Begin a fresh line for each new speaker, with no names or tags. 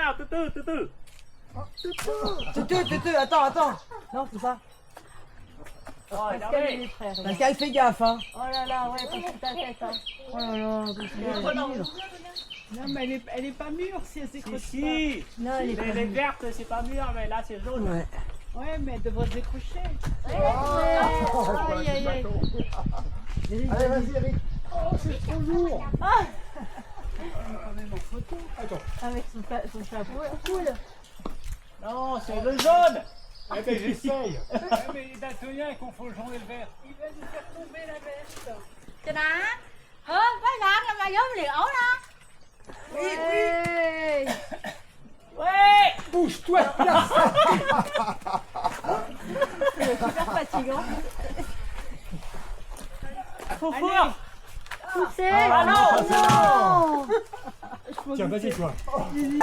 là, Toutou.
Tutu, attends. Non, c'est ça.
Oh,
Pascal et les frères.
Pascal, fais gaffe, hein.
Oh là là, ouais, parce que ta tête, hein.
Oh là là, Pascal.
Non, mais elle est pas mûre si elle s'écroche
Si.
Non, elle est pas
Les vertes, c'est pas mûr, mais là, c'est jaune.
Ouais.
pas. Ouais, mais elle devrait se décrocher.
Aïe, aïe, aïe.
Allez, vas-y, Eric. Oh, c'est trop lourd.
Quand même en photo.
Attends.
Avec son chapeau, cool.
Non, c'est le jaune.
Eh ben, j'essaye.
Ouais, mais les daltoniens, ils confondent le jaune et le vert. Il va nous faire tomber la veste.
Cho nó hơn phải làm là mà giống liều ấu đó.
Ouais.
Ouais.
Bouge-toi de place.
C'est super fatigant.
Faut fort.
Poussez.
Ah non.
Tiens, vas-y, toi.
Ouais.